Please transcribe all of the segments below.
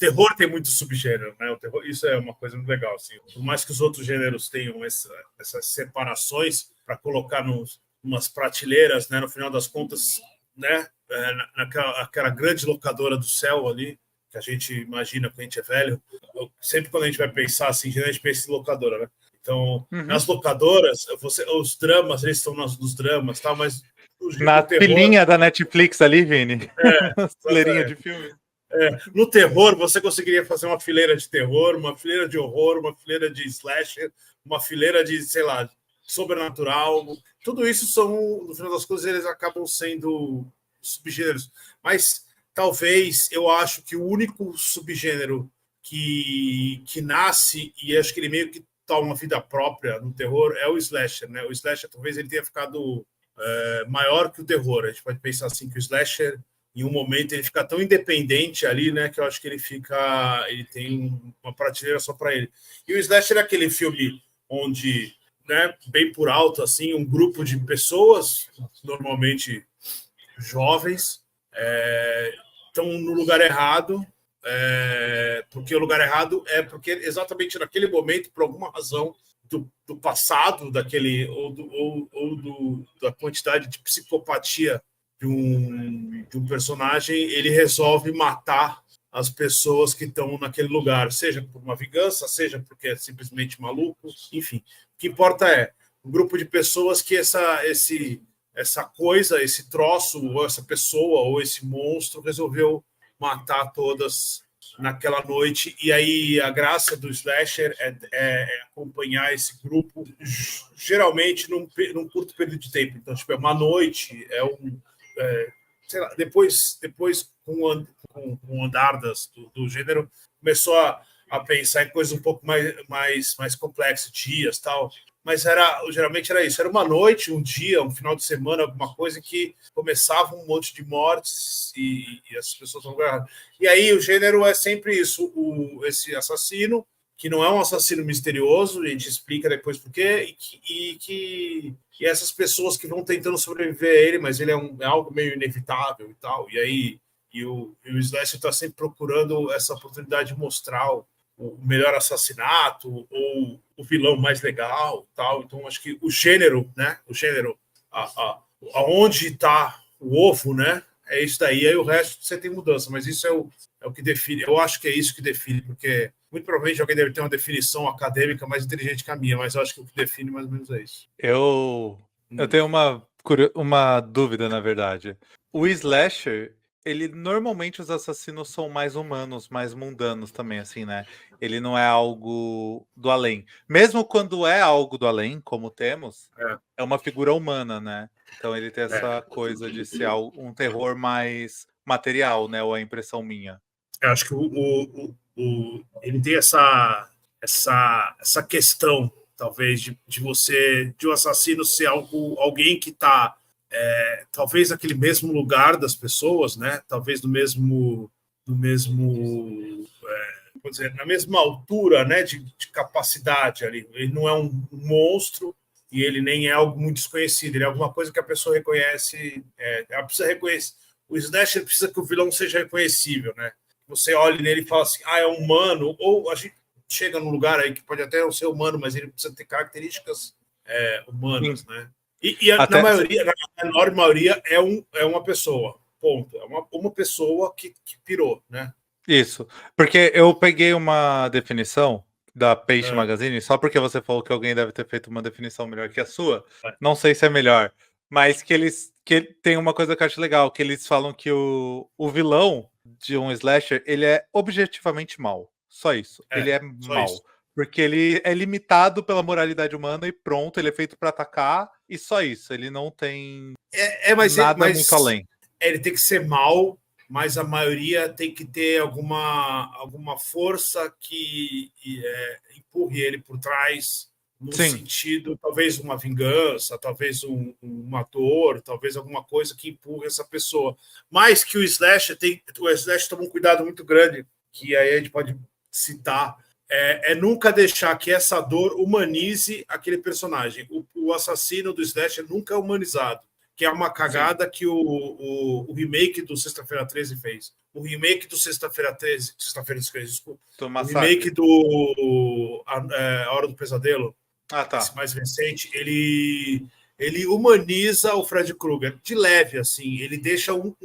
terror tem muito subgênero, né? O terror, isso é uma coisa muito legal, assim. Por mais que os outros gêneros tenham essas separações para colocar umas prateleiras, né? No final das contas, né? Aquela grande locadora do céu ali, que a gente imagina quando a gente é velho. Sempre quando a gente vai pensar assim, a gente pensa em locadora, né? Então, nas locadoras, os dramas, eles estão nos dramas, tal, mas na filinha da Netflix ali, Vini. Fileirinha de filme. No terror, você conseguiria fazer uma fileira de terror, uma fileira de horror, uma fileira de slasher, uma fileira de, sei lá, sobrenatural. Tudo isso são, no final das contas, eles acabam sendo subgêneros. Mas talvez eu acho que o único subgênero que nasce, e acho que ele meio que toma uma vida própria no terror, é o slasher, né? O slasher talvez ele tenha ficado maior que o terror. A gente pode pensar assim que o slasher, em um momento, ele fica tão independente ali, né, que eu acho que ele tem uma prateleira só para ele. E o slasher é aquele filme onde, né, bem por alto, assim, um grupo de pessoas, normalmente jovens, estão no lugar errado, porque o lugar errado é porque exatamente naquele momento, por alguma razão do passado daquele da quantidade de psicopatia de um personagem, ele resolve matar as pessoas que estão naquele lugar, seja por uma vingança, seja porque é simplesmente maluco, enfim. O que importa é um grupo de pessoas que essa coisa, esse troço, ou essa pessoa, ou esse monstro resolveu matar todas naquela noite. E aí a graça do slasher é acompanhar esse grupo, geralmente num curto período de tempo. Então, tipo, é uma noite, sei lá, depois com o andar do gênero, começou a pensar em coisas um pouco mais complexas, dias, tal. Mas geralmente era isso, era uma noite, um dia, um final de semana, alguma coisa que começava um monte de mortes e as pessoas vão ganhar. E aí o gênero é sempre isso, esse assassino, que não é um assassino misterioso, a gente explica depois por quê, e essas pessoas que vão tentando sobreviver a ele, mas ele é algo meio inevitável e tal. E aí o Slasher está sempre procurando essa oportunidade de mostrar o melhor assassinato ou o vilão mais legal, tal. Então acho que o gênero, né? O gênero, aonde está o ovo, né? É isso daí. Aí o resto você tem mudança, mas isso é o que define. Eu acho que é isso que define, porque muito provavelmente alguém deve ter uma definição acadêmica mais inteligente que a minha, mas eu acho que o que define mais ou menos é isso. Eu tenho uma dúvida, na verdade. O slasher, ele normalmente os assassinos são mais humanos, mais mundanos também, assim, né? Ele não é algo do além. Mesmo quando é algo do além, como temos, é uma figura humana, né? Então ele tem essa coisa de ser um terror mais material, né? Ou a impressão minha. Eu acho que ele tem essa questão, talvez, de um assassino ser alguém que está talvez naquele mesmo lugar das pessoas, né? Talvez no mesmo vou dizer, na mesma altura, né? De capacidade ali. Ele não é um monstro e ele nem é algo muito desconhecido. Ele é alguma coisa que a pessoa reconhece. Ela precisa reconhecer. O slasher precisa que o vilão seja reconhecível, né? Você olha nele e fala assim, é humano, ou a gente chega num lugar aí que pode até não ser humano, mas ele precisa ter características humanas, né? Na maioria, na enorme maioria, é uma pessoa, ponto. É uma pessoa que pirou, né? Isso, porque eu peguei uma definição da Peixe Magazine, só porque você falou que alguém deve ter feito uma definição melhor que a sua, não sei se é melhor, mas que tem uma coisa que eu acho legal, que eles falam que o vilão de um slasher, ele é objetivamente mau, só isso, ele é mau, isso. Porque ele é limitado pela moralidade humana e pronto, ele é feito para atacar e só isso, ele não tem nada muito além. Ele tem que ser mau, mas a maioria tem que ter alguma força que empurre ele por trás, no sentido, talvez uma vingança, talvez uma dor, talvez alguma coisa que empurre essa pessoa. Mas que o Slash toma um cuidado muito grande, que aí a gente pode citar, nunca deixar que essa dor humanize aquele personagem. O assassino do Slash nunca é humanizado, que é uma cagada que o remake do Sexta-feira 13 fez. o remake do Sexta-feira 13, Sexta-feira 13, desculpa. Do O Massacre. remake do A Hora do Pesadelo, Ah, tá. esse mais recente, ele humaniza o Fred Krueger de leve, assim. Ele deixa um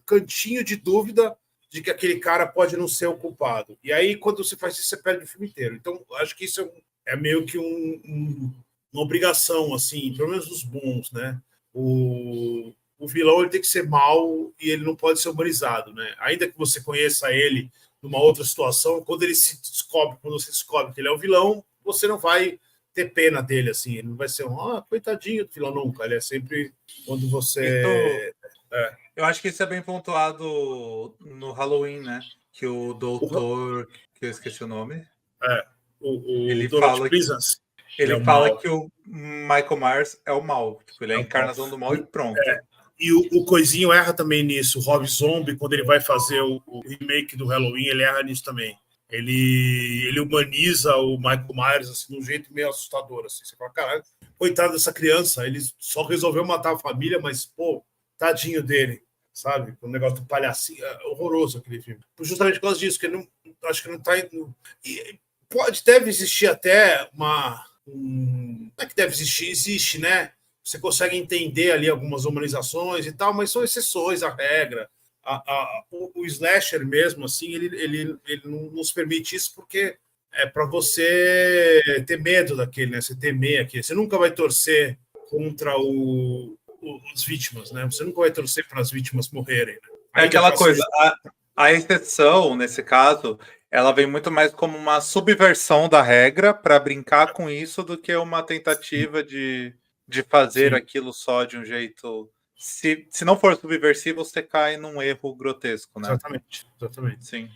cantinho de dúvida de que aquele cara pode não ser o culpado. E aí, quando você faz isso, você perde o filme inteiro. Então, acho que isso é meio que uma obrigação, assim, pelo menos dos bons, né? O vilão ele tem que ser mau e ele não pode ser humanizado, né? Ainda que você conheça ele numa outra situação, quando você descobre que ele é o vilão, você não vai ter pena dele, assim, ele não vai ser coitadinho do vilão nunca, ele é sempre quando você... Eu acho que isso é bem pontuado no Halloween, né? Que o doutor, que eu esqueci o nome, o ele Donald fala Pleasance, ele é o fala mal. que o Michael Myers é o mal. Tipo, ele é a encarnação do mal e pronto. E o Coisinho erra também nisso. O Rob Zombie, quando ele vai fazer o remake do Halloween, ele erra nisso também. Ele humaniza o Michael Myers assim, de um jeito meio assustador. Assim. Você fala, caralho, coitado dessa criança, ele só resolveu matar a família, mas, pô, tadinho dele, sabe? O negócio do palhacinho, é horroroso aquele filme. Justamente por causa disso, que ele não, acho que não tá indo... deve existir até não é que deve existir, existe, né? Você consegue entender ali algumas humanizações e tal, mas são exceções à regra. O slasher mesmo, assim, ele não nos permite isso porque é para você ter medo daquele, né? Você temer aquele. Você nunca vai torcer contra as vítimas, né? Você nunca vai torcer para as vítimas morrerem. Né? É aquela coisa, a exceção, nesse caso, ela vem muito mais como uma subversão da regra para brincar com isso do que uma tentativa de fazer Sim. aquilo só de um jeito... Se não for subversivo, você cai num erro grotesco, né? Exatamente. Sim.